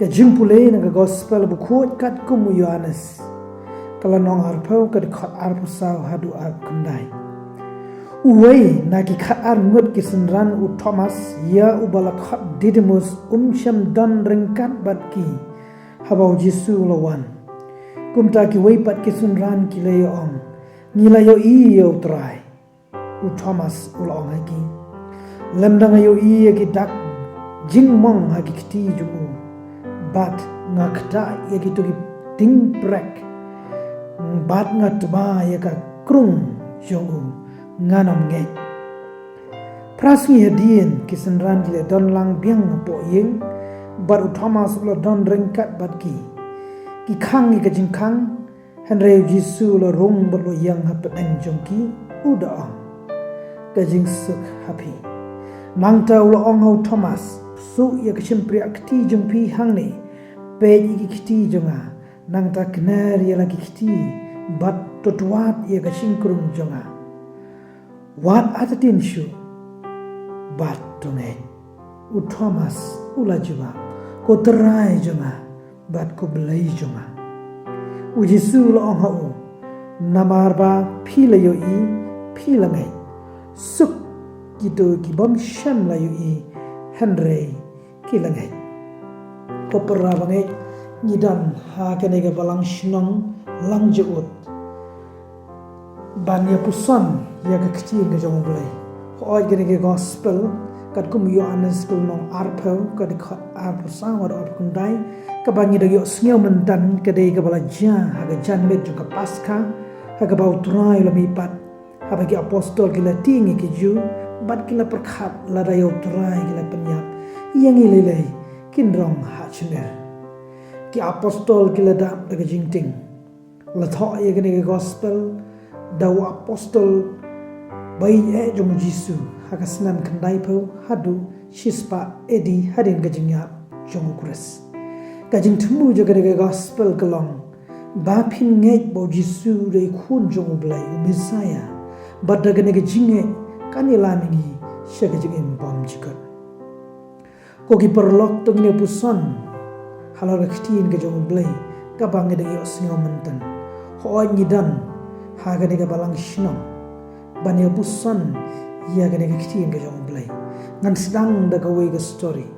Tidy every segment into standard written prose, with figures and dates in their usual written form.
jimpulei na gospel bukhut kat kum Ïoannis kala nong arpau kad khat arpu sau hadu arp kandai uwei na ki khat ar ngut ki senran u Thomas ya u balak khat Didymus sham don ringkat bat ki hapoh Jisu lawan kumta ki wei pat ki senran ki le ong ngila yo I yo trai u Thomas u laong hai ki lemdang yo I ki dak jingmong ha ki kti ju bat ngakta ya ki tu ki ting prek bat ngatba ya ka krung jong nganam nge prasmi hadien kisenran dile don lang biang po yeng bar Thomas lo don ringkat bat ki khang ki jing khang hanre Jisu lo rong bot lo yang hap eng jong ki uda ka jing suk happy nang ta lo ong ho Thomas su ya ka chim pri akti jong pi hang ne pe ki kti jonga nang ta kner ya la ki kti bat totwat ya ka singkrung jonga wat atatin shu bat tone u Thomas ula juba ko trai jonga bat ko blai jonga u Jisu lo ong ho namar ba phila yo I phila ngai suk gitu ki bom sham la yo I henre ki langai ko perra bangai ngidan ha kene ga balang shnong LANGJAUD banya pusan ya ka kecil ke jong blai ko gene ke gospel kat kum Ïoannis kul nong arpau ka de khat arpu sawar arp kundai ka bangi de yo sngiau mentan ka de ka bala ja ha ga jan met ka paska ha ga bau trai la mi pat ha bagi apostol ki latingi ki ju bat ki la perkhat la da yo trai ki la penyap yang ilele kin rong ha chner ki apostol ki la da ga jingting la tho ye gene ke gospel daw apostol bai jong Jisu hakasnan kandai po hadu shispa edi hadin gajingya jong kures gajing thumu jagare gospel kalong ba phin ngai bo Jisu re khun jong blai Messiah badagane gajinge kanilamingi shagajing imbam jikat koki perlok tungne puson halor khtin gajong blai kabang de yo singo mentan ho ngidan hagane ga balang shnong banya busan ya gane ga kiti ga jong blai ngan sedang da ga wei ga story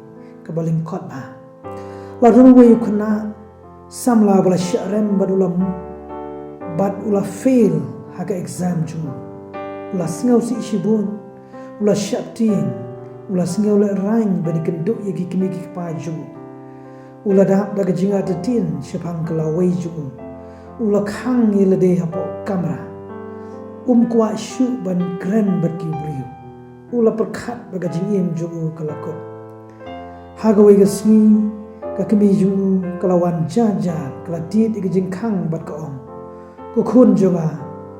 ka baling khot ba la ru wei khna samla bala sharem badulam bad ula fail haga exam ju ula singau si shibun ula shaptin ula singau la rang bani kendu ya gi kimi ki pa ju ula da ga jinga tin shapang kala wei ju ula khang ile de hapo kamera kwa shu ban kren berki brio ula perkhat baga jingim ju kalakot hagawai ga smi ka kemi ju kalawan jaja kalati ga jingkhang bat ka om ko khun jonga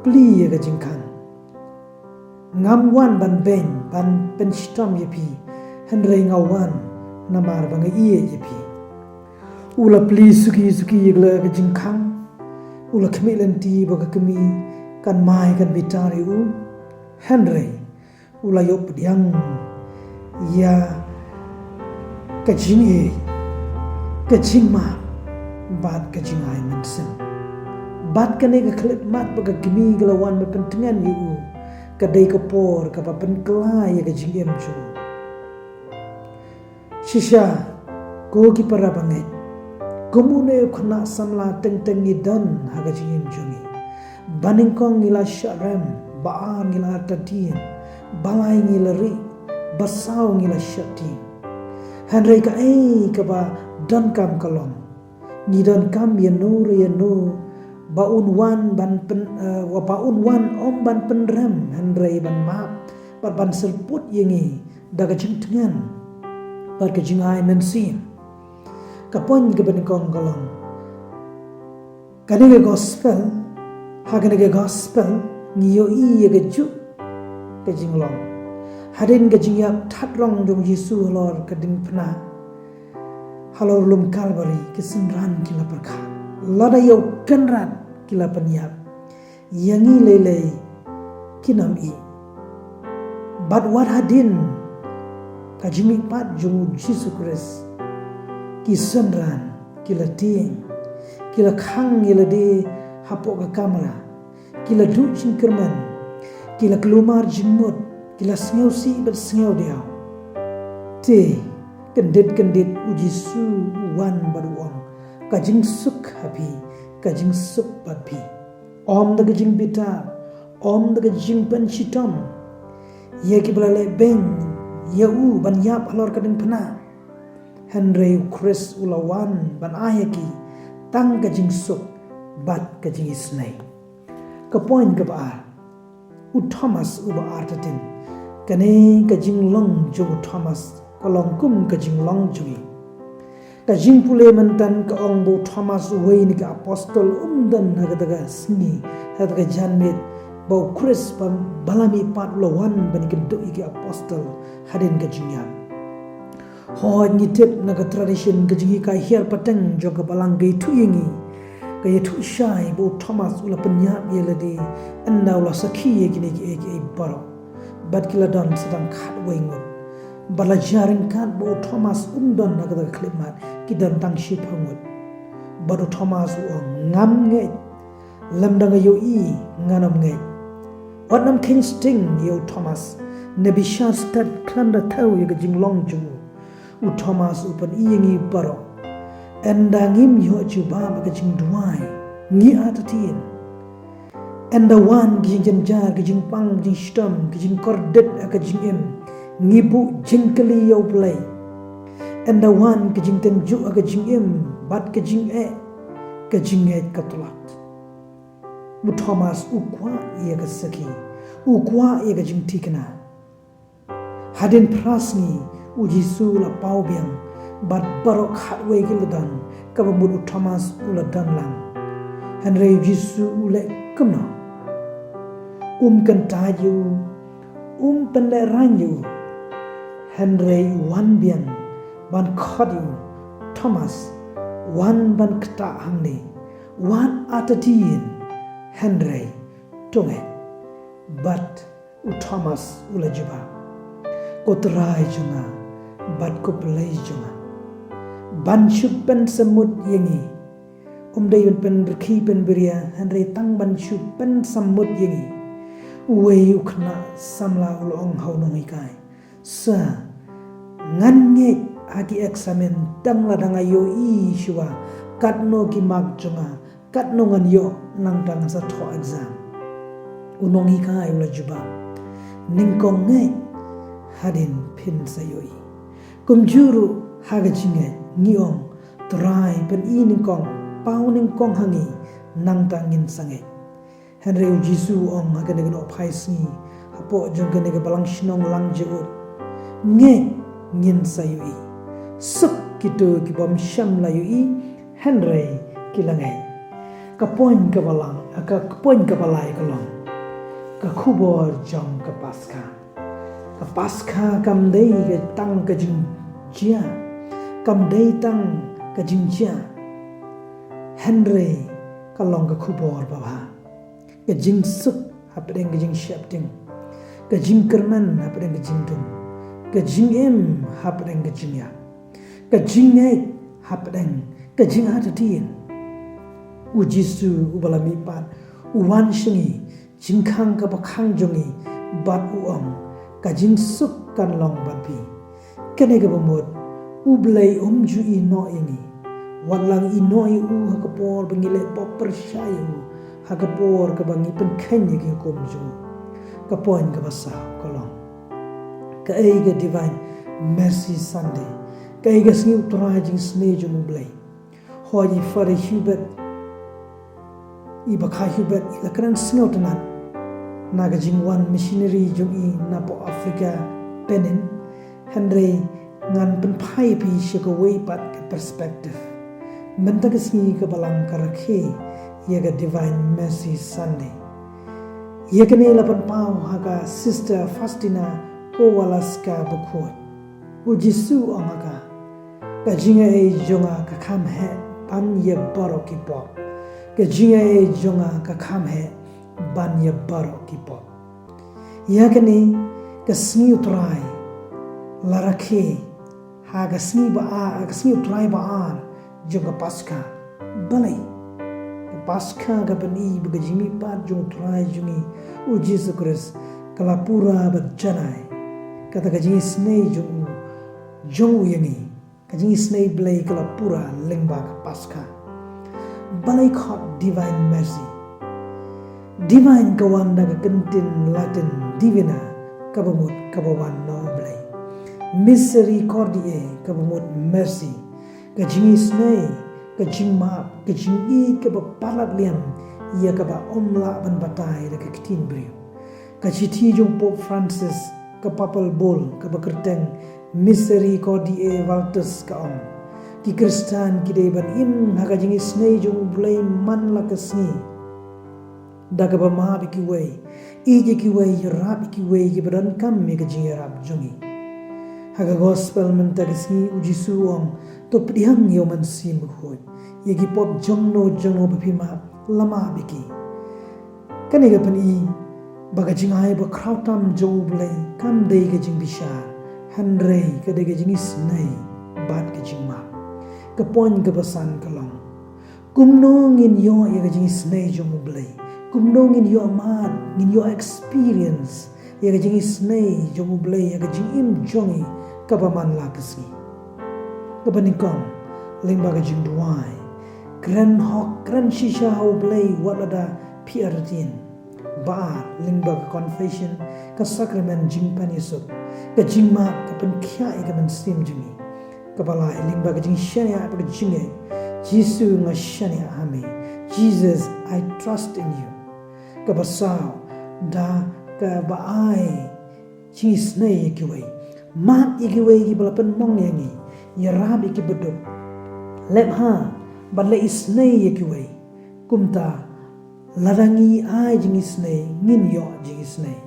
pli ga jingkhang ngam wan ban ben ban pen stom yepi henre ngawan namar banga iye yepi ula pli suki ga jingkhang ula kemi lenti baga kemi kan mai kan bitari u henry ula yop diang ya kajingi kajingma bad kajingai mensen bad kane ka khlip mat baga gimi galawan me pentengan yu kadai ka por ka pen klai ya kajingem chu shisha ko ki para bangai komune khna samla teng teng ni dan ha kajingem chuni baningkong ngila syaram baa ngila tatin balai ngila ri basau ngila syati hanrei ka ka ba dan kam kalom ni dan kam ya no baun wan ban pen wa baun wan om ban penram hanrei ban ma ban serput yengi daga jingtengan bar ka jingai mensin kapon ka baningkong kalom kadege gospel hagane ga gospel ngiyo I ga ju ga jinglong hadin ga jingyap thatrong jong Jisu halor kading pna halor lum Calvary kisenran kila perkha lada yo kenrat kila penyap yangi lele kinam I bad what hadin ka jimik pat jong Jisu Christ senran kila ting kila khang kila de hapoh ka kamera kila du jingkren kila kelumar jingmut kila sngeu si bat sngeu diau te kendit uji su wan baduang kajing suk happy kajing suk bapi om da kajing bita om da kajing pen chitom ye ki blale beng yau ban yap halor kadin pana Henry Chris ulawan ban ayaki tang kajing suk bat kajing isnai ka point ka ba u Thomas u ba artatin kane kajing long jo Thomas kalong kum kajing long jui kajing pule mantan ka ong bo Thomas wei ni ka apostol dan hagadaga sngi hadaga janmet bo Chris bam balami pat lawan ban ka do iki apostol hadin kajing yan ho ni tip na ka tradition kajing ka hiar pateng jo ka balang gei tu yingi ka ye tu shai bo Thomas ula penyap ye ladi anda ula sakhi ye kini ki baro bat kila don sedang khat wengut bala jaring kat bo Thomas don na ka klimat ki dan tang ship hangut bado Thomas ngam nge lamdang yo i nganam nge watnam king sting yo Thomas nabi shar stad klanda thau ye jing long ju u Thomas upan iyengi baro enda ngim yo juba ba jing duai ngi atatin enda wan jing jar jing pang jing stom jing kordet ka jing em ngibu Sngi-Tbeh enda wan jing tenju ka jing em bat ka jing katulat bu Thomas ukwa ye ka saki ukwa ye ka jing tikna hadin prasni uji su la pau biang bat barok hatwe giladan ka bamud Thomas uladan lang Henry Jisu ule kumna kan taju pende ranju Henry wan bian ban khadu Thomas wan ban kta hangni wan atatin Henry tunge bat u Thomas ula juba kotrai junga bat ko play junga ban pen samut yengi day pen berki pen beria Henry tang ban pen samut yengi wei ukna samla ulong hau nongi kai sa ngan nge agi examen tang la danga yo i shwa katno ki mak junga katno ngan yo nang dang sa tho exam unongi kai ula juba ningkong nge hadin pin sayoi kumjuru haga jinge ngiong trai pen i ningkong pau ningkong hangi nang tangin sange Henry Jisu ong haga nega nohphai sngi hapoh jongga nega balang shnong LANGJAUD nge ngin sayoi suk kitu ki bom sham la yui Henry kilangai ka point ka balang ka point ka balai ka long ka khubor jong ka paskha kam dei ka tang ka jing jia kam dei tang ka jing jia Henry ka long ka khubor baba ka jing suk hapdeng ka jing shapting ka jingkren hapdeng ka jingtum ka jing em hapdeng ka jingya ka jingai hapdeng ka jing atatin u Jisu u balami pat u wan shingi jingkhang ka bakhang jongi bat u ka jing suk kan long bapi kene ka bamot u blei ju i no ini walang i no i u hakapor bangile popper shayu hakapor ka bangi pen khanye ki kom ju ka point ka basa kolong ka eiga divine mercy Sunday ka eiga Sngi-Trai Jingisnei-u-Blei hoji fare hubert i bakha hubert ila kran sngotanan naga jingwan missionary jung i napo Africa penin Henry ngan pen phai pi shiko way pat ka perspective mentag sngi ka balang karakhe yega divine mercy Sunday yekane lapan pau haga sister Faustina ko walaska bukhot u Jisu amaga ka jinga e jonga ka kham he ban ye baro ki pop ka jinga e jonga ka kham he ban ye baro ki pop yakane ka Sngi-Trai larakhe haga Sngi-Trai jong ka paska balai paska ka pani baga jimi pat jong trai jungi u Jesus Christ kalapura berjanai kata ka jingisnei jong uyangi ka jingisnei-u-Blei kalapura lengba ka paska balai khot divine mercy divine kawanda ka kentin Latin divina kabamut kabawan nohphai misericordiae kabamut mercy ka jingisnei ka jingma ka jingi ka palat liam ia ka ba omla ban batai da ka kitin brio ka chiti jong Pope Francis ka papal bol ka ba kerteng misericordiae valtus ka om ki Kristan ki de ban in ha ka jingisnei jong-u-Blei man la ka sni da ka ba ma ki wei ije ki wei rap ki wei ki badan kam me ka jingarap jongi haga gospel mentagsi ujisu om to prihang yo man sim khoi yegi pop jongno bapima lama biki kane ga pani baga jingai ba krautam jong-u-Blei kam dei ga jing bisha hanrei ka de ga jingisnei bat ga jingma ka pon ga basan kalong kumnong in yo ya ga jingisnei jong-u-Blei kumnong in yo mat in yo experience ya ga jingisnei jong-u-Blei ya ga jingim jongi kabaman lakasi kabaningkong lengba ka jingduai kren hok kren shisha u-Blei walada piaratin ba lengba ka confession ka sacrament jingpan Yesus ka jingma ka penkhia ka mensim jingi kabala lengba ka jingshania ka jinge Jisu nga shania hame Jesus, I trust in you kabasao da ka baai jingisnei kiwei mat ikiwei ki balapan mong yangi yarab iki bedok lepha bala isnei ikiwei kumta ladangi ai jingisnei ngin yo jingisnei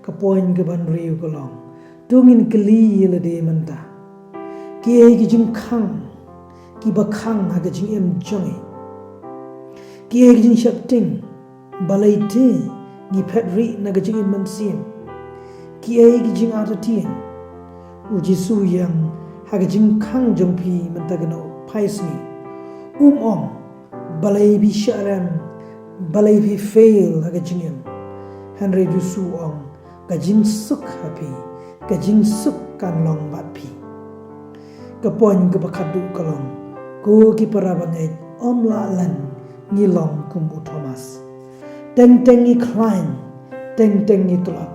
kapoin ke ban riu kolong tungin keli yelade manta ki ai ki jingkhang ki bakhang ha ka jing em jongi ki ai ki jing shapting balai te ni phetri na ka jing em mansim ki ai ki jing atatin ujisu yang haga jingkang jongpi mentagano paisni om balai bi sharam balai bi fail haga jingem hanre jusu ong ka jing suk happy ka jing suk kan long bat pi ka pon ka bakadu kalong ko ki parabangai la lan ni long kum Thomas teng ni klein teng ni tulap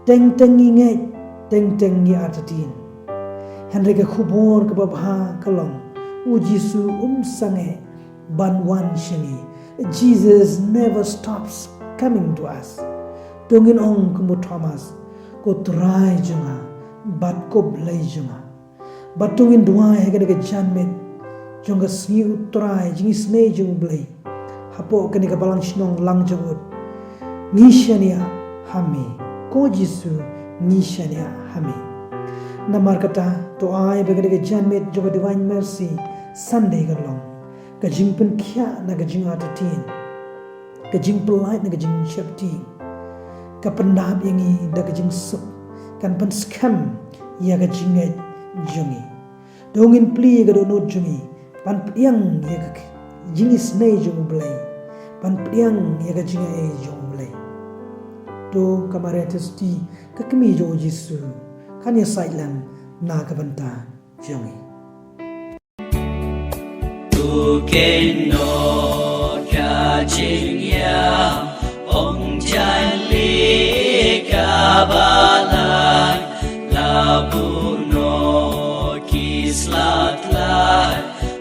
teng ni ngai teng ni atatin henry ka khubor ka babha kalong u Jisu sange banwan shingi Jesus never stops coming to us tungin ong kumu Thomas ko try junga bat ko blai junga batungin duai hega ga janmet jonga Sngi-Trai Jingisnei u-Blei hapoh kani ka Balang shnong LANGJAUD nishania hami ko Jisu nishania hami namar kata to ai bagade ga janmet joga divine mercy Sunday galong ka jingpen khia na ga jing atatin ka jing polite na ga jing shapti ka pendap yangi da ga jing suk kan pen scam ya ga jinget jongi dongin pli ga do no jongi pan priang ya ga jingisnei u-Blei pan priang ya ga jingai u-Blei to kamare testi ka kemi jo Jisu kan ya sailan na ka banta jongi tu ken no ka jingya ong jali ka balang labu no kislat la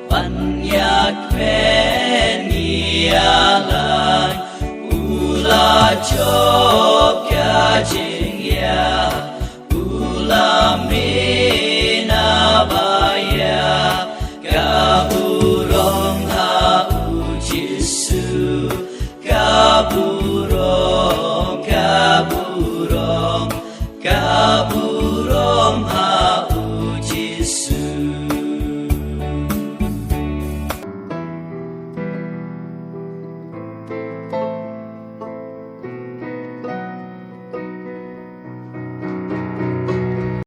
panyak penialang ula chop ka jing